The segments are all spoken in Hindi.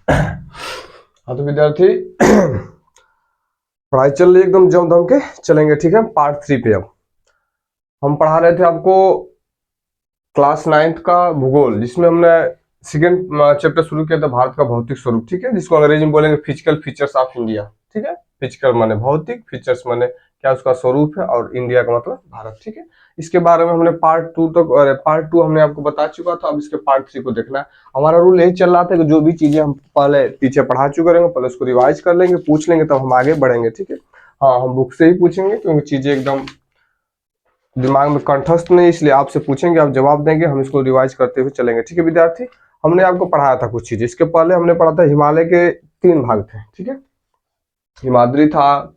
हाँ तो विद्यार्थी पढ़ाई चल रही है एकदम जम दम के चलेंगे, ठीक है। पार्ट 3 पे अब हम पढ़ा रहे थे आपको क्लास 9th का भूगोल, जिसमें हमने सेकेंड चैप्टर शुरू किया था भारत का भौतिक स्वरूप, ठीक है, जिसको अंग्रेजी में बोलेंगे फिजिकल फीचर्स ऑफ इंडिया, ठीक है। फिजिकल माने भौतिक, फीचर्स माने क्या उसका स्वरूप है, और इंडिया का मतलब भारत, ठीक है। इसके बारे में हमने पार्ट टू हमने आपको बता चुका था। अब इसके पार्ट 3 को देखना है। हमारा रूल यही चल रहा था कि जो भी चीजें हम पहले पीछे पढ़ा चुके रहेंगे पहले उसको रिवाइज कर लेंगे, पूछ लेंगे, तब हम आगे बढ़ेंगे, ठीक है। हाँ, हम बुक से ही पूछेंगे क्योंकि चीजें एकदम दिमाग में कंठस्थ नहीं, इसलिए आपसे पूछेंगे, आप जवाब देंगे, हम इसको रिवाइज करते हुए चलेंगे, ठीक है विद्यार्थी। हमने आपको पढ़ाया था कुछ चीज, इसके पहले हमने पढ़ा था हिमालय के 3 भाग थे, ठीक है। हिमाद्री था,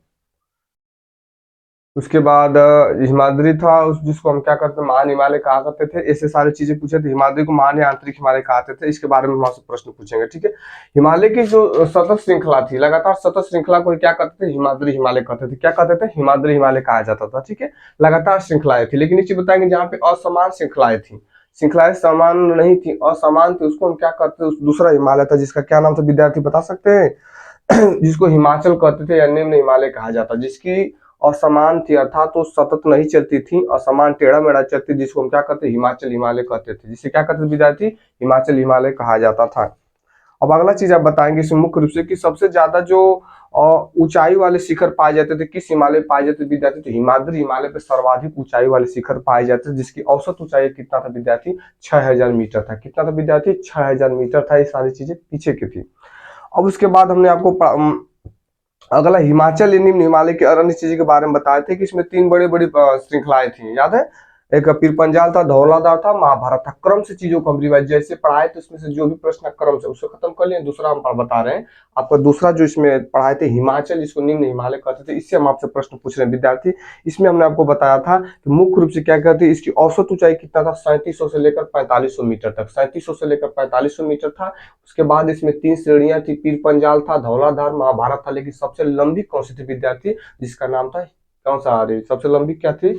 उसके बाद हिमाद्री था जिसको हम क्या करते हैं महान हिमालय कहा करते थे, ऐसे सारी चीजें पूछे थे। हिमाद्री को महान या आंतरिक हिमालय कहते थे, इसके बारे में हम आपसे प्रश्न पूछेंगे, ठीक है। हिमालय की जो सतत श्रृंखला थी, लगातार सतत श्रृंखला को क्या कहते थे, हिमाद्री हिमालय कहते थे। क्या कहते थे, हिमाद्री हिमालय कहा जाता था, ठीक है। लगातार श्रृंखलाएं थी, लेकिन नीचे बताएंगे जहाँ पे असमान श्रृंखलाएं थी, श्रृंखलाएं समान नहीं थी, असमान थी, उसको हम क्या कहते थे, दूसरा हिमालय था जिसका क्या नाम था विद्यार्थी बता सकते हैं? जिसको हिमाचल कहते थे या निम्न हिमालय कहा जाता, जिसकी असमान थी, अर्थात तो सतत नहीं चलती थी, असमान टेढ़ा मेढ़ा चलती, जिसको हम क्या कहते हैं, हिमाचल हिमालय कहते थे, जिसे क्या कहते थे विद्यार्थी, हिमाचल हिमालय कहा जाता था। अब अगला चीज आप बताएंगे इसमें मुख्य रूप से कि सबसे ज्यादा जो ऊंचाई वाले शिखर पाए जाते थे किस हिमालय पाए जाते थे विद्यार्थी, तो हिमाद्री हिमालय पे सर्वाधिक ऊंचाई वाले शिखर पाए जाते थे, जिसकी औसत ऊंचाई कितना था विद्यार्थी, 6000 मीटर था। कितना था विद्यार्थी, 6000 मीटर था। ये सारी चीजें पीछे की थी। अब उसके बाद हमने आपको अगला हिमाचल निम्न हिमालय के अन्य चीज के बारे में बताए थे कि इसमें 3 बड़ी बड़ी श्रृंखलाएं थी, याद है। एक पीर पंजाल था, धौलाधार था, महाभारत था। क्रम से चीजों को हम रिवाइज जैसे पढ़ाए तो इसमें से जो भी प्रश्न क्रम से उसको खत्म कर लिए। दूसरा हम बता रहे हैं आपका दूसरा जो इसमें पढ़ाए थे हिमाचल, जिसको निम्न हिमालय कहते थे, इससे हम आपसे प्रश्न पूछ रहे हैं विद्यार्थी। इसमें हमने आपको बताया था कि मुख्य रूप से क्या कहते हैं, इसकी औसत ऊंचाई कितना था, 3700 से लेकर 4500 मीटर तक, 3700 से लेकर 4500 मीटर था। उसके बाद इसमें 3 श्रेणियां थी, पीर पंजाल था, धौलाधार, महाभारत था, लेकिन सबसे लंबी कौन सी थी विद्यार्थी, जिसका नाम था कौन सा, आ रही सबसे लंबी क्या थी,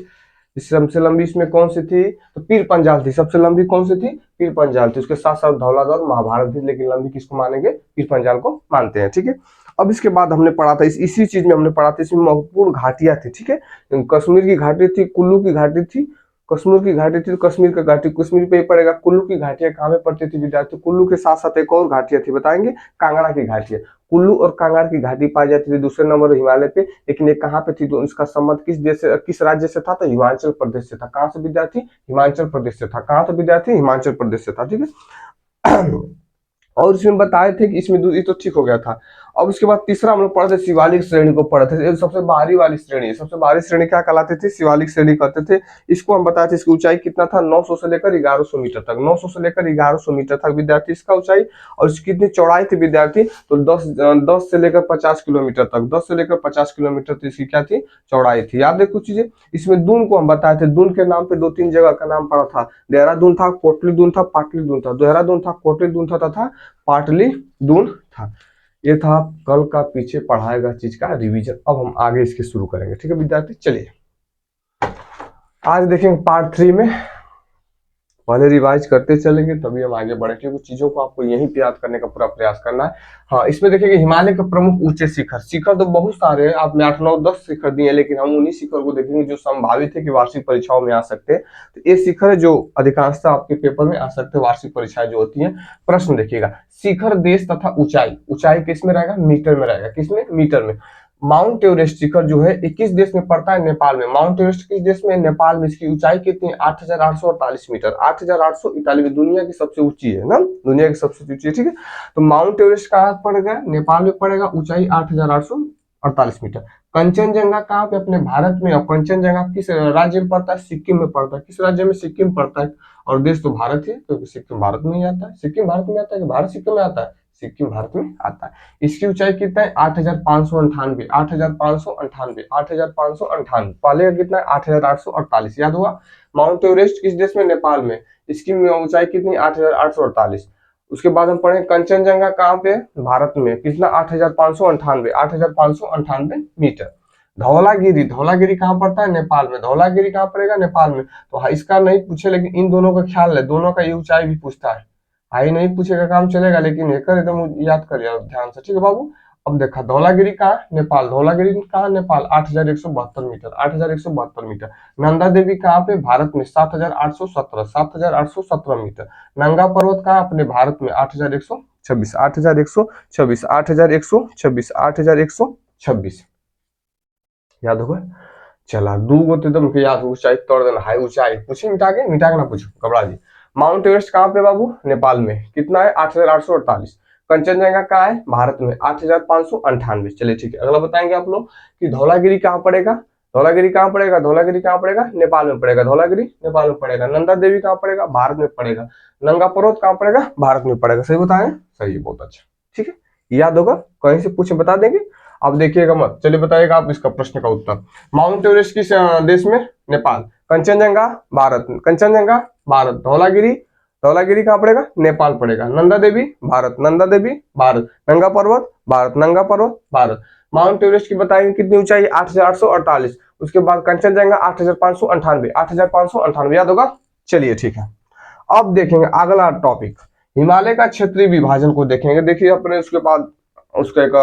सबसे लंबी इसमें कौन सी थी, तो पीर पंजाल थी। सबसे लंबी कौन सी थी, पीर पंजाल थी। उसके साथ साथ धौलाधार महाभारत थी, लेकिन लंबी किसको मानेंगे, पीर पंजाल को मानते हैं, ठीक है। अब इसके बाद हमने पढ़ा था इसी चीज में हमने पढ़ा था, इसमें महत्वपूर्ण घाटियां थी, ठीक है। कश्मीर की घाटी थी, कुल्लू की घाटी थी, कश्मीर की घाटी थी, तो कश्मीर का घाटी कश्मीर पे ही पड़ेगा। कुल्लू की घाटियां कहाँ पे पड़ती थी विद्यार्थी, कुल्लू के साथ साथ एक और घाटियां थी, बताएंगे, कांगड़ा की घाटियां। कुल्लू और कांगड़ा की घाटी पाई जाती थी दूसरे नंबर हिमालय पे, लेकिन ये कहाँ पे थी, तो इसका संबंध किस देश से, किस राज्य से था, तो हिमाचल प्रदेश से था। कहाँ से विद्यार्थी, हिमाचल प्रदेश से था। कहाँ था विद्यार्थी, हिमाचल प्रदेश से था, ठीक है। और इसमें बताए थे कि इसमें ये तो ठीक हो गया था। अब उसके बाद तीसरा हम लोग पढ़ते शिवालिक श्रेणी को पढ़ते थे, सबसे बाहरी वाली श्रेणी। सबसे बाहरी श्रेणी क्या कहलाती थी, शिवालिक श्रेणी कहते थे। इसको हम बताए थे, इसकी ऊंचाई कितना था, 900 से लेकर 1100 मीटर तक, 900 से लेकर 1100 मीटर तक विद्यार्थी इसका ऊंचाई। और इसकी कितनी चौड़ाई थी विद्यार्थी, तो 10 से लेकर 50 किलोमीटर तक, 10 से लेकर 50 किलोमीटर तक इसकी क्या थी, चौड़ाई थी। याद है कुछ चीजें। इसमें दून को हम बताए थे, दून के नाम पे 2-3 जगह का नाम पड़ा था, देहरादून था, कोटली दून था, पाटली दून था। देहरादून था, कोटली दून था तथा पाटली दून था। ये था कल का पीछे पढ़ाएगा चीज का रिवीजन। अब हम आगे इसके शुरू करेंगे, ठीक है विद्यार्थी। चलिए आज देखेंगे पार्ट 3 में, पहले रिवाइज करते चलेंगे तभी हम आगे बढ़े, क्योंकि चीजों को आपको यहीं पे याद करने का पूरा प्रयास करना है। हाँ, इसमें देखेंगे हिमालय के प्रमुख ऊंचे शिखर। शिखर तो बहुत सारे हैं, आपने 8, 9, 10 शिखर दिए, लेकिन हम उन्हीं शिखर को देखेंगे जो संभावित है कि वार्षिक परीक्षाओं में आ सकते हैं। तो ये शिखर है जो अधिकांशतः आपके पेपर में आ सकते हैं, वार्षिक परीक्षाएं जो होती है। प्रश्न देखिएगा, शिखर, देश तथा ऊंचाई। ऊंचाई किसमें रहेगा, मीटर में रहेगा। किसमें, मीटर में। माउंट एवरेस्ट शिखर जो है 21 देश में पड़ता है, नेपाल में। माउंट एवरेस्ट किस देश में, नेपाल में। इसकी ऊंचाई कितनी है, 8848 मीटर, 8848 दुनिया की सबसे ऊंची है ना, दुनिया की सबसे ऊंची है, ठीक है। तो माउंट एवरेस्ट कहाँ पड़ेगा, नेपाल में पड़ेगा, ऊंचाई 8848 मीटर। कंचनजंगा कहाँ पे, अपने भारत में। और कंचनजंगा किस राज्य में पड़ता है, सिक्किम में पड़ता है। किस राज्य में, सिक्किम पड़ता है। और देश तो भारत है, क्योंकि सिक्किम भारत में ही आता है। सिक्किम भारत में आता है कि भारत सिक्किम में आता है, सिक्किम भारत में आता है। इसकी ऊंचाई कितना है, 8598, 8598, 8598। पहले का कितना है, 8848, याद हुआ। माउंट एवरेस्ट किस देश में, नेपाल में। इसकी ऊंचाई कितनी, 8848। उसके बाद हम पढ़े कंचनजंगा कहाँ पे, भारत में। कितना, 8598, 8598 मीटर। धौलागिरी, धौलागिरी कहाँ पड़ता है, नेपाल में। धौलागिरी कहाँ पड़ेगा, नेपाल में। तो इसका नहीं पूछे, लेकिन इन दोनों का ख्याल है, दोनों का ये ऊंचाई भी पूछता है। हाई नहीं पूछेगा काम चलेगा, लेकिन हेकर एकदम याद करिए ध्यान से, ठीक है बाबू। अब देखा धौलागिरी कहाँ, नेपाल। धौलागिरी कहाँ, नेपाल, 8,172 मीटर, 8,172 मीटर। नंदा देवी कहाँ पे, भारत में, 7,817, 7,817 मीटर। नंगा पर्वत कहाँ, अपने भारत में, 8,126, 8,126, 8,126, 8,126 याद होगा। चला दू गो तो एकदम याद, ऊंचाई तोड़ देना, हाई ऊंचाई पूछे, मिटा के ना पूछो घबरा जी। माउंट एवरेस्ट कहाँ पे बाबू, नेपाल में, कितना है, 8,848। कंचनजंगा कहाँ है, भारत में, 8,598। चलिए ठीक है, अगला बताएंगे आप लोग कि धौलागिरी कहाँ पड़ेगा। धौलागिरी कहाँ पड़ेगा, धौलागिरी कहाँ पड़ेगा, नेपाल में पड़ेगा। धौलागिरी नेपाल में पड़ेगा। नंदा देवी कहाँ पड़ेगा, भारत में पड़ेगा। नंगा पर्वत कहाँ पड़ेगा, भारत में पड़ेगा। सही बताएं, सही है, बहुत अच्छा, ठीक है, याद होगा, कहीं से पूछे बता देंगे। अब देखिएगा मत, चलिए बताइएगा आप इसका प्रश्न का उत्तर। माउंट एवरेस्ट किस देश में, नेपाल। कंचनजंगा भारत में, कंचनजंगा भारत। धौलागिरी, धौलागिरी कहाँ पड़ेगा, नेपाल पड़ेगा। नंदा देवी भारत, नंदा देवी भारत। नंगा पर्वत भारत, नंगा पर्वत भारत। माउंट एवरेस्ट की बताएंगे कितनी ऊंचाई, 8,848। उसके बाद कंचनजंगा 8,598, 8,598 याद होगा। चलिए ठीक है, अब देखेंगे अगला टॉपिक, हिमालय का क्षेत्रीय विभाजन को देखेंगे। देखिए अपने उसके बाद उसका एक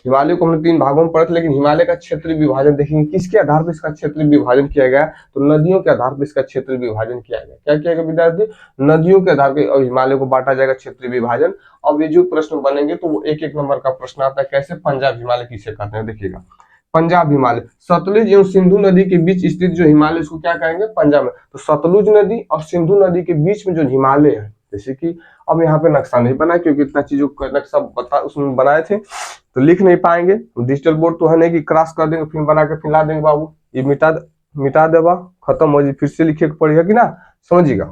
हिमालय को हमने 3 भागों में पढ़ा था, लेकिन हिमालय का क्षेत्रीय विभाजन देखेंगे किसके आधार पर इसका क्षेत्रीय विभाजन किया गया, तो नदियों के आधार पर इसका क्षेत्रीय विभाजन किया गया। क्या किया गया विद्यार्थी, नदियों के आधार पर हिमालय को बांटा जाएगा क्षेत्रीय विभाजन। अब ये जो प्रश्न बनेंगे तो वो 1-1 नंबर का प्रश्न आता है। कैसे, पंजाब हिमालय किसे कहते हैं, देखिएगा पंजाब हिमालय। सतलुज एवं सिंधु नदी के बीच स्थित जो हिमालय, उसको क्या कहेंगे, पंजाब में। तो सतलुज नदी और सिंधु नदी के बीच में जो हिमालय है, जैसे कि अब यहाँ पे नक्शा नहीं बना क्योंकि इतना चीजों का नक्शा बता उसमें बनाए थे तो लिख नहीं पाएंगे। डिजिटल बोर्ड तो है नहीं कि क्रॉस कर देंगे फिर बना के फिर ला देंगे बाबू, ये मिटा देगा, खत्म हो जाए, फिर से लिखे पड़ेगा कि ना, समझिएगा।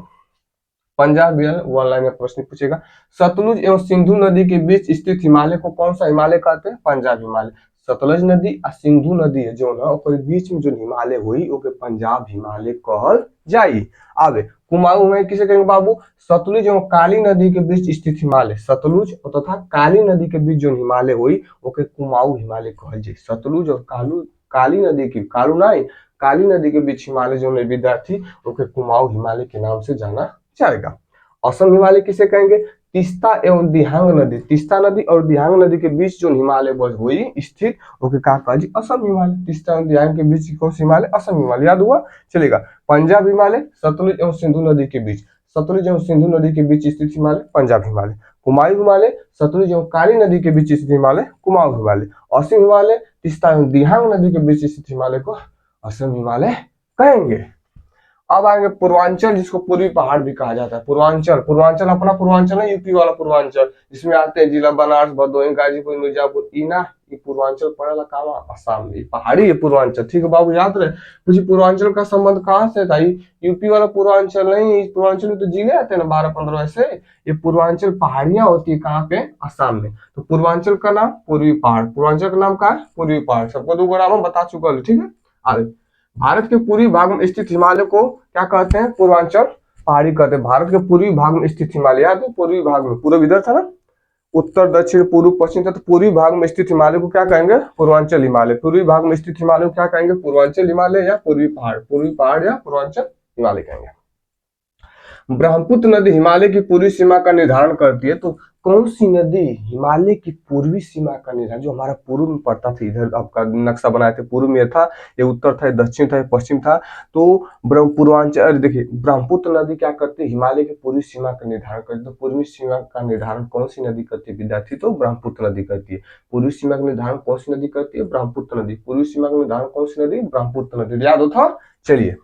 पंजाब वन लाइन में प्रश्न पूछेगा, सतलुज एवं सिंधु नदी के बीच स्थित हिमालय को कौन सा हिमालय कहते हैं, पंजाब हिमालय। सतलुज नदी और सिंधु नदी है जो ना ओकर बीच में जो हिमालय हुई ओके पंजाब हिमालय कहल जाई। आगे कुमाऊं में किसे कहेंगे बाबू, सतलुज एवं काली नदी के बीच स्थित हिमालय। सतलुज तथा काली नदी के बीच जो हिमालय हुई ओके कुमाऊं हिमालय कहल जाई। सतलुज और काली नदी की, कालू नहीं, काली नदी के बीच हिमालय जो विद्यार्थी ओके कुमाऊं हिमालय के नाम से जाना जाएगा। असम हिमालय किसे कहेंगे, तीस्ता एवं दिहांग नदी, तीस्ता नदी और दिहांग नदी के बीच जो हिमालय हुई स्थित ओके कहा असम हिमालय। तीस्ता एवं दिहांग के बीच कौन सा हिमालय, असम हिमालय, याद हुआ। चलेगा, पंजाब हिमालय सतलुज एवं सिंधु नदी के बीच, सतलुज एवं सिंधु नदी के बीच स्थित हिमालय पंजाब हिमालय। कुमाऊं हिमालय सतलुज एवं काली नदी के बीच स्थित हिमालय कुमाऊं हिमालय। असम हिमालय तीस्ता एवं दिहांग नदी के बीच स्थित हिमालय को असम हिमालय कहेंगे। अब आएंगे पूर्वांचल, जिसको पूर्वी पहाड़ भी कहा जाता है। पूर्वांचल, पूर्वांचल अपना पूर्वांचल है, यूपी वाला पूर्वांचल, जिसमें आते हैं जिला बनारस, भदोही, गाजीपुर, मिर्जापुर, इना, ये पूर्वांचल पड़ेगा कहाँ, असम में, पहाड़ी है पूर्वांचल, ठीक है बाबू, याद रहे। मुझे पूर्वांचल का संबंध कहाँ से था, यूपी वाला पूर्वांचल नहीं, पूर्वांचल में तो जिले आते हैं ना 12-15 ऐसे, ये पूर्वांचल पहाड़ियां होती है कहाँ पे, असम में। तो पूर्वांचल का नाम पूर्वी पहाड़, पूर्वांचल का नाम क्या है, पूर्वी पहाड़। सबको 2 नाम बता चुका हूँ, ठीक है। आगे भारत के पूर्वी भाग में स्थित हिमालय को क्या कहते हैं, पूर्वांचल पहाड़ी कहते हैं। भारत के पूर्वी भाग में स्थित हिमालय, याद है पूर्वी भाग में, पूर्व इधर था ना, उत्तर दक्षिण पूर्व पश्चिम था, तो पूर्वी भाग में स्थित हिमालय को क्या कहेंगे, पूर्वांचल हिमालय। पूर्वी भाग में स्थित हिमालय को क्या कहेंगे, पूर्वांचल हिमालय या पूर्वी पहाड़ या पूर्वांचल हिमालय कहेंगे। ब्रह्मपुत्र नदी हिमालय की पूर्वी सीमा का निर्धारण करती है। तो कौन सी नदी हिमालय की पूर्वी सीमा का निर्धारण, जो हमारा पूर्व में पड़ता था, इधर आपका नक्शा बनाए थे, पूर्व में था, ये उत्तर था, ये दक्षिण था, ये पश्चिम था। तो पूर्वांचल, देखिए ब्रह्मपुत्र नदी क्या करती है, हिमालय की पूर्वी सीमा का निर्धारण करती है। तो पूर्वी सीमा का निर्धारण कौन सी नदी करती है विद्यार्थी, तो ब्रह्मपुत्र नदी करती है। पूर्वी सीमा का निर्धारण कौन सी नदी करती है, ब्रह्मपुत्र नदी। पूर्वी सीमा का निर्धारण कौन सी नदी, ब्रह्मपुत्र नदी, याद होता। चलिए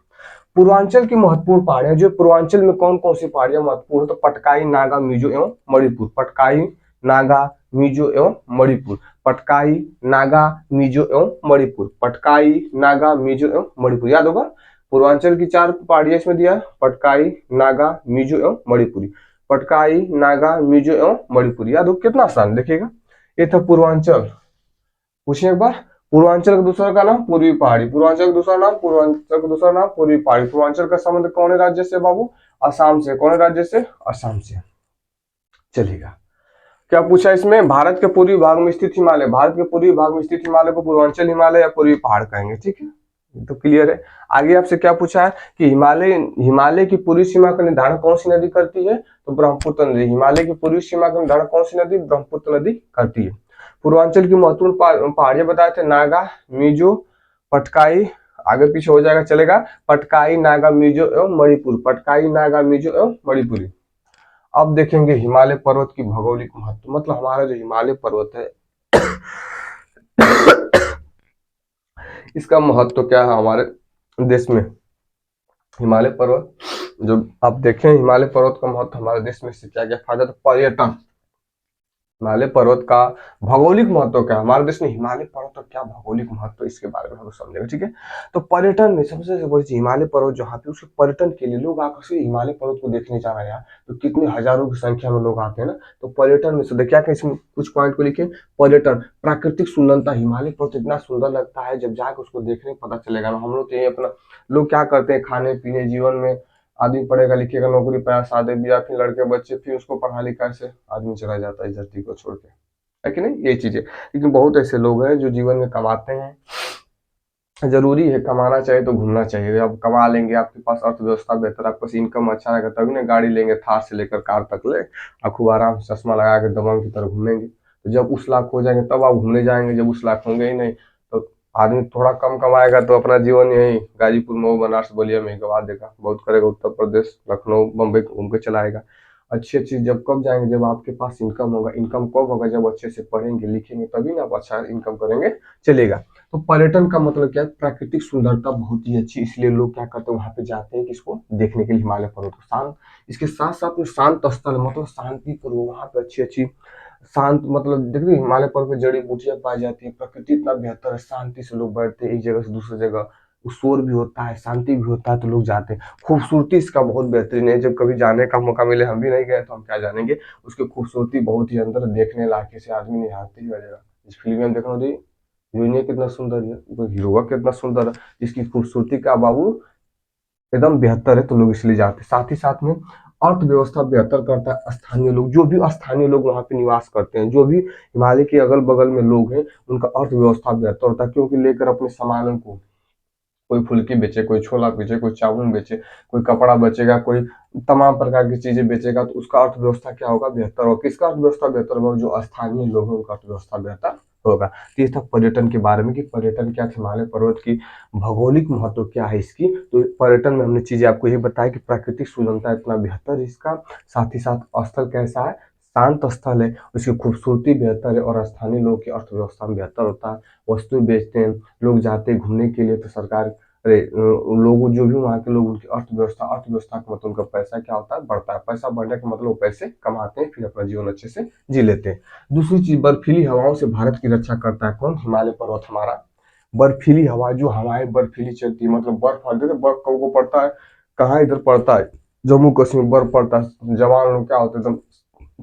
पूर्वांचल की महत्वपूर्ण पहाड़ियां, जो पूर्वांचल में कौन कौन सी पहाड़ियां महत्वपूर्ण, तो पटकाई, नागा, मिजो एवं मणिपुर। पटकाई, नागा, मिजो एवं मणिपुर। पटकाई, नागा, मिजो एवं मणिपुर। पटकाई, नागा, मिजो एवं मणिपुर, याद होगा। पूर्वांचल की 4 पहाड़ियां इसमें दिया, पटकाई, नागा, मिजो एवं मणिपुरी। पटकाई, नागा, मिजो एवं मणिपुरी, याद हो, कितना आसान, देखिएगा। ये था पूर्वांचल। पूछिए एक बार, पूर्वांचल का दूसरा का नाम पूर्वी पहाड़ी, पूर्वांचल का दूसरा नाम, पूर्वांचल का दूसरा नाम पूर्वी पहाड़ी। पूर्वांचल का संबंध कौन है राज्य से बाबू, असम से। कौन है राज्य से, असम से। चलिएगा, क्या पूछा इसमें, भारत के पूर्वी भाग में स्थित हिमालय, भारत के पूर्वी भाग में स्थित हिमालय को पूर्वांचल हिमालय या पूर्वी पहाड़ कहेंगे, ठीक है। तो क्लियर है। आगे आपसे क्या पूछा है कि हिमालय हिमालय की पूर्वी सीमा का निर्धारण कौन सी नदी करती है, तो ब्रह्मपुत्र नदी। हिमालय की पूर्वी सीमा का निर्धारण कौन सी नदी, ब्रह्मपुत्र नदी करती है। पूर्वांचल की महत्वपूर्ण पहाड़ियां बताए थे, नागा, मिजो, पटकाई, आगे पीछे हो जाएगा चलेगा, पटकाई, नागा, मिजो एवं मणिपुर, पटकाई, नागा, मिजो एवं मणिपुरी। अब देखेंगे हिमालय पर्वत की भौगोलिक महत्व, मतलब हमारा जो हिमालय पर्वत है इसका महत्व क्या है हमारे देश में। हिमालय पर्वत जो आप देखें, हिमालय पर्वत का महत्व हमारे देश में से क्या क्या फायदा, तो पर्यटन। हिमालय पर्वत का भौगोलिक महत्व क्या है हमारे देश में, हिमालय पर्वत का क्या भौगोलिक महत्व, इसके बारे में हम समझेंगे। ठीक है, तो पर्यटन में सबसे बड़ी चीज हिमालय पर्वत जहाँ पे, उसके पर्यटन के लिए लोग आकर्षित हिमालय पर्वत को देखने जा रहे हैं, तो कितने हजारों की संख्या में लोग आते हैं ना। तो पर्यटन में से देखिए क्या इसमें कुछ पॉइंट को लिखे, पर्यटन, प्राकृतिक सुंदरता, हिमालय पर्वत इतना सुंदर लगता है, जब जाकर उसको देखने पता चलेगा ना। हम लोग तो यही अपना, लोग क्या करते हैं, खाने पीने जीवन में आदमी पढ़ेगा लिखेगा, नौकरी पाया, शादी ब्याह, फिर लड़के बच्चे, फिर उसको पढ़ा लिखा से आदमी चला जाता है इस धरती को छोड़ के, है कि नहीं, ये चीजें। लेकिन बहुत ऐसे लोग हैं जो जीवन में कमाते हैं, जरूरी है कमाना चाहिए तो घूमना चाहिए। अब कमा लेंगे, आपके पास अर्थव्यवस्था बेहतर, आपके पास इनकम अच्छा रहेगा, तभी ना गाड़ी लेंगे, थार से लेकर कार तक ले, और खूब आराम से चश्मा लगा के दबंग की तरह घूमेंगे। तो जब उस लाख हो जाएंगे तब आप घूमने जाएंगे, जब उस लाख होंगे ही नहीं तो आदमी थोड़ा कम कमाएगा तो अपना जीवन यही गाजीपुर, मऊ, बनारस, बलिया में ही गवा देगा। बहुत करेगा उत्तर प्रदेश, लखनऊ, बम्बई घूम के चलाएगा। अच्छी अच्छी जब कब जाएंगे, जब आपके पास इनकम होगा। इनकम कब होगा, जब अच्छे से पढ़ेंगे लिखेंगे, तभी ना आप अच्छा इनकम करेंगे, चलेगा। तो पर्यटन का मतलब क्या है, प्राकृतिक सुंदरता बहुत ही अच्छी, इसलिए लोग क्या करते हैं वहां पे जाते हैं, किसको देखने के लिए, हिमालय पर्वत को। शांत, इसके साथ साथ में शांत स्थल, मतलब शांति करो वहां पे, अच्छी अच्छी शांत, मतलब देखिए हिमालय पर्वत में जड़ी बूटियां पाई जाती है, प्रकृति इतना बेहतर है, शांति से लोग बैठते हैं एक जगह से दूसरी जगह, शोर भी होता है, शांति भी होता है, तो लोग जाते हैं। खूबसूरती इसका बहुत बेहतरीन है, जब कभी जाने का मौका मिले, हम भी नहीं गए तो हम क्या जानेंगे, उसकी खूबसूरती बहुत ही अंदर देखने लायक से आदमी निहारते ही रह जाएगा। इस फिल्म में हम देखना होती, हीरोइन कितना सुंदर है, वो हीरो कितना सुंदर है, इसकी खूबसूरती का बाबू एकदम बेहतर है, तो लोग इसलिए जाते हैं। साथ ही साथ में अर्थव्यवस्था बेहतर करता है, स्थानीय लोग, जो भी स्थानीय लोग वहां पे निवास करते हैं, जो भी हिमालय के अगल बगल में लोग हैं, उनका अर्थव्यवस्था बेहतर होता है, क्योंकि लेकर अपने सामानों को, कोई फुल्की बेचे, कोई छोला बेचे, कोई चावल बेचे, कोई कपड़ा बेचेगा, कोई तमाम प्रकार की चीजें बेचेगा, तो उसका अर्थव्यवस्था क्या होगा, बेहतर होगा। किसका अर्थव्यवस्था बेहतर होगा, जो स्थानीय लोग हैं उनका अर्थव्यवस्था बेहतर होगा। तो ये था पर्यटन के बारे में कि पर्यटन क्या, हिमालय पर्वत की भौगोलिक महत्व क्या है इसकी। तो पर्यटन में हमने चीजें आपको ये बताया कि प्राकृतिक सुंदरता इतना बेहतर है इसका, साथ ही साथ स्थल कैसा है, शांत स्थल है, उसकी खूबसूरती बेहतर है, और स्थानीय लोगों की अर्थव्यवस्था में बेहतर होता है, वस्तु बेचते हैं लोग, जाते हैं घूमने के लिए, तो सरकार, अरे लोग जो भी वहाँ के लोग, उनकी अर्थव्यवस्था का मतलब उनका पैसा क्या होता है, बढ़ता है। पैसा बढ़ने का मतलब वो पैसे कमाते हैं, फिर अपना जीवन अच्छे से जी लेते हैं। दूसरी चीज, बर्फीली हवाओं से भारत की रक्षा करता है कौन, हिमालय पर्वत हमारा। बर्फीली हवा, जो हवाएं बर्फीली चलती है, मतलब बर्फ, देखते बर्फ कब को पड़ता है, कहाँ इधर पड़ता है, जम्मू कश्मीर बर्फ पड़ता है। जवान लोग क्या होते हैं, एकदम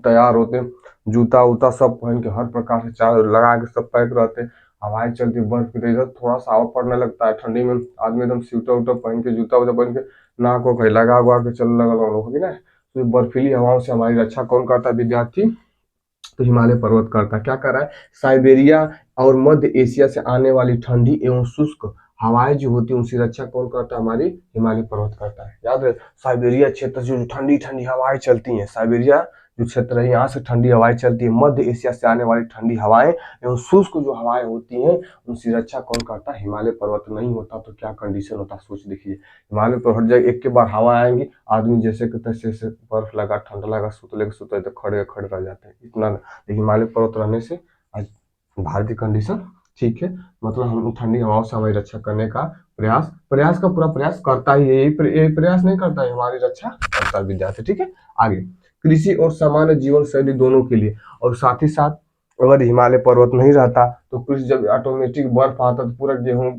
तैयार होते हैं, जूता उता सब पहन के, हर प्रकार से चार लगा के सब पैक रहते हैं, हवाएं चलती, बर्फ की, इधर थोड़ा सा हवा पड़ने लगता है ठंडी में, आदमी एकदम स्वेटर उटर पहन के, जूता उता पहन के, नाक को कहीं लगा उगा के चलने लगा होगी ना। तो बर्फीली हवाओं से हमारी रक्षा कौन करता है, विद्यार्थी, तो हिमालय पर्वत करता है। क्या कर रहा है, साइबेरिया और मध्य एशिया से आने वाली ठंडी एवं शुष्क हवाएं जो होती है, उनकी रक्षा कौन करता है, हमारी हिमालय पर्वत करता है। याद है, साइबेरिया क्षेत्र से जो ठंडी ठंडी हवाएं चलती हैं, साइबेरिया जो क्षेत्र है, यहाँ से ठंडी हवाएं चलती है, मध्य एशिया से आने वाली ठंडी हवाएं एवं शुष्क जो हवाएं होती हैं, उनकी रक्षा कौन करता है, हिमालय पर्वत। नहीं होता तो क्या कंडीशन होता, सोच देखिए। हिमालय पर हर जगह एक के बाद हवा आएंगी, आदमी जैसे कि तैसे से, बर्फ लगा, ठंडा लगा, सुतले के सुतले तो खड़े खड़े रह जाते हैं, इतना। हिमालय पर्वत रहने से आज भारत की कंडीशन ठीक है, मतलब हम ठंडी हवाओं से हमारी रक्षा करने का प्रयास, प्रयास का पूरा प्रयास करता ही है, यही प्रयास नहीं करता है, हमारी रक्षा करता है विद्यार्थी। ठीक है, आगे, कृषि और सामान्य जीवन शैली दोनों के लिए, और साथ ही साथ अगर हिमालय पर्वत नहीं रहता तो कृषि, जब ऑटोमेटिक बर्फ आता तो पूरा गेहूं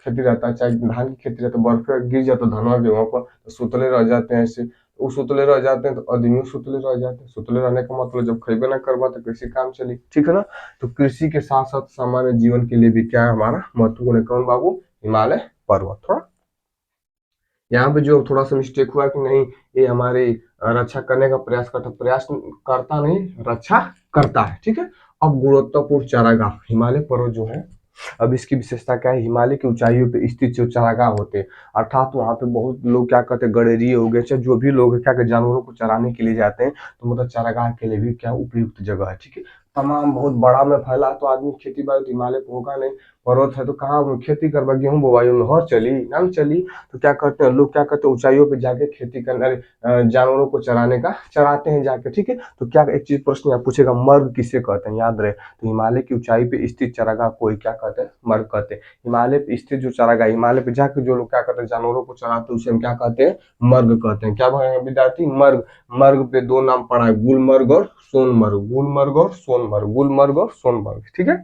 खेती रहता है, चाहे धान की खेती रहता है, बर्फ गिर जाता धनवा गेहूं पर, तो सुतले रह जाते हैं ऐसे, वो सुतले रह जाते हैं, तो आदमी सुतले रह जाते हैं। सुतले रहने का मतलब जब खरीबे ना करवा तो कृषि काम चली, ठीक है ना। तो कृषि के साथ साथ सामान्य जीवन के लिए भी क्या है हमारा महत्वपूर्ण है, कौन बाबू, हिमालय पर्वत। थोड़ा यहाँ पे जो थोड़ा सा मिस्टेक हुआ कि नहीं, ये हमारी रक्षा करने का प्रयास करता, प्रयास करता नहीं, रक्षा करता है, ठीक है। अब गुणवत्तापूर्ण चारागाह, हिमालय पर्वत जो है अब इसकी विशेषता क्या है, हिमालय की ऊंचाइयों पे स्थित जो चारागाह होते हैं, अर्थात वहाँ पे बहुत लोग क्या करते हैं, गडेरिए हो गए, चाहे जो भी लोग हैं क्या करते, जानवरों को चराने के लिए जाते हैं, तो मतलब चारागाह के लिए भी क्या उपयुक्त जगह है, ठीक है। तमाम बहुत बड़ा में फैला तो आदमी खेती बाड़ी तो हिमालय पे होगा नहीं, पर्वत है तो कहाँ वो खेती करवा, गेहूं बोवाई में हर चली ना चली, तो क्या करते हैं लोग, क्या करते हैं ऊंचाइयों पे जाके खेती करने, जानवरों को चराने का चराते हैं जाके, ठीक है। तो क्या एक चीज प्रश्न यहाँ पूछेगा, मर्ग किसे कहते हैं, याद रहे, तो हिमालय की ऊंचाई पे स्थित चारागाह को क्या कहते हैं, मर्ग कहते हैं। हिमालय पे स्थित जो चारागाह, हिमालय पे जाके जो लोग क्या करते हैं, जानवरों को चराते हैं, उसे हम क्या कहते हैं, मर्ग कहते हैं। क्या विद्यार्थी, मर्ग। मर्ग पे दो नाम पड़ा है, गुलमर्ग और सोनमर्ग, गुलमर्ग और सोनमर्ग, गुलमर्ग और सोनमर्ग, ठीक है,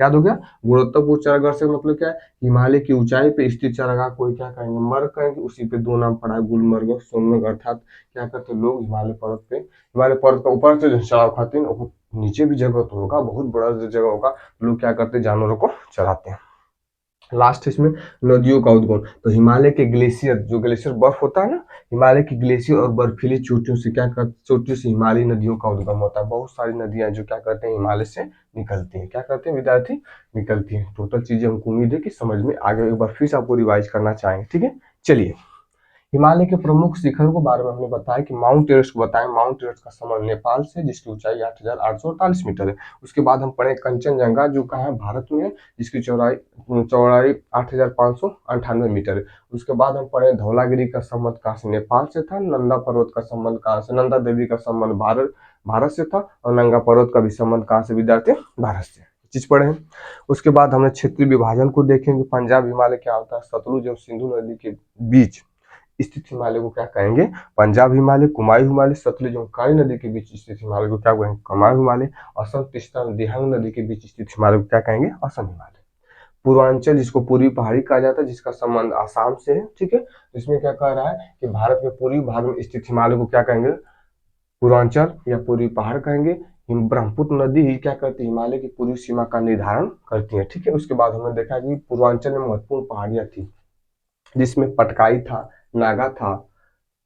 याद हो गया। गुणोत्तरपूर्ण चारागाह से मतलब क्या है, हिमालय की ऊंचाई पे स्थित चारागाह को क्या कहेंगे, मर्ग कहेंगे, उसी पे दो नाम पड़ा है, गुलमर्ग और सोनमर्ग। अर्थात क्या करते हैं लोग हिमालय पर्वत पे, हिमालय पर्वत का ऊपर से चढ़ाव खाते हैं, नीचे भी जगह तो होगा, बहुत बड़ा जगह होगा, लोग क्या करते हैं, जानवरों को चराते हैं। लास्ट इसमें नदियों का उद्गम, तो हिमालय के ग्लेशियर, जो ग्लेशियर बर्फ होता है ना, हिमालय की ग्लेशियर और बर्फीली चोटियों से क्या कर, चोटियों से हिमालयी नदियों का उद्गम होता है। बहुत सारी नदियां जो क्या करते हैं, हिमालय से निकलती हैं, क्या करते हैं विद्यार्थी, निकलती हैं। टोटल चीजें हमको उम्मीद है कि समझ में आगे, एक बार फिर से आपको रिवाइज करना चाहेंगे, ठीक है। चलिए, हिमालय के प्रमुख शिखरों के बारे में हमने बताया कि माउंट एवरेस्ट को बताया, माउंट एवरेस्ट का संबंध नेपाल से, जिसकी ऊंचाई 8,848 मीटर है। उसके बाद हम पढ़े कंचनजंगा, जो कहाँ है, भारत में है, जिसकी चौड़ाई चौड़ाई 8,598 मीटर है। उसके बाद हम पढ़े धौलागिरी का संबंध कहाँ से, नेपाल से था। नंदा पर्वत का संबंध कहाँ से, नंदा देवी का संबंध भारत से था। और नंगा पर्वत का भी संबंध कहाँ से विद्यार्थी, भारत से, चीज पढ़े हैं। उसके बाद हमने क्षेत्रीय विभाजन को देखेंगे, पंजाब हिमालय क्या होता है, सतलुज और सिंधु नदी के बीच स्थित हिमालय को क्या कहेंगे, पंजाब हिमालय। कुमायूं हिमालय सतलुज और काली नदी के बीच स्थित हिमालय को क्या कहेंगे, कुमायूं हिमालय। असम तीस्ता दिहांग नदी के बीच स्थित हिमालय को क्या कहेंगे, असम हिमालय। पूर्वांचल, जिसको पूर्वी पहाड़ी कहा जाता है, जिसका संबंध आसाम से है, ठीक है। इसमें क्या कह रहा है कि भारत के पूर्वी भाग में स्थित हिमालय को क्या कहेंगे, पूर्वांचल या पूर्वी पहाड़ कहेंगे। ब्रह्मपुत्र नदी ही क्या करती है, हिमालय की पूर्वी सीमा का निर्धारण करती है, ठीक है। उसके बाद हमने देखा कि पूर्वांचल में महत्वपूर्ण पहाड़ियां थी, जिसमें पटकाई था, नागा था,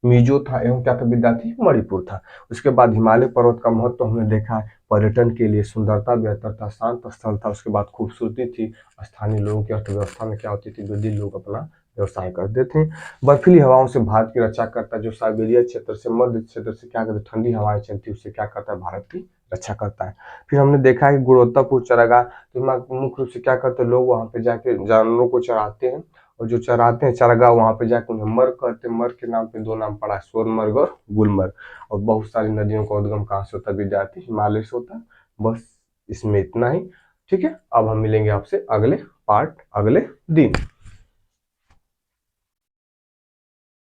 मिजो था, एवं क्या था विद्यार्थी, मणिपुर था। उसके बाद हिमालय पर्वत का महत्व हमने देखा है, पर्यटन के लिए सुंदरता बेहतर था, शांत स्थल था। उसके बाद खूबसूरती थी, स्थानीय लोगों की अर्थव्यवस्था में क्या होती थी, वृद्धि, लोग अपना व्यवसाय करते थे। बर्फीली हवाओं से भारत की रक्षा करता है, जो साइबेरिया क्षेत्र से, मध्य क्षेत्र से क्या करते, ठंडी हवाएं चलती है, उससे क्या करता है, भारत की रक्षा करता है। फिर हमने देखा है गुणवत्तापूर्ण चारागाह, तो मुख्य रूप से क्या करते हैं लोग, वहां पे जाके जानवरों को चराते हैं, और जो चराते हैं चारागाह, वहां पे जाकर उन्हें मर्ग कहते हैं। मर्ग के नाम पे दो नाम पड़ा है, सोनमर्ग और गुलमर्ग। और बहुत सारी नदियों का उद्गम कहाँ से होता है विद्यार्थी, हिमालय से होता है। बस इसमें इतना ही, ठीक है। अब हम मिलेंगे आपसे अगले पार्ट, अगले दिन।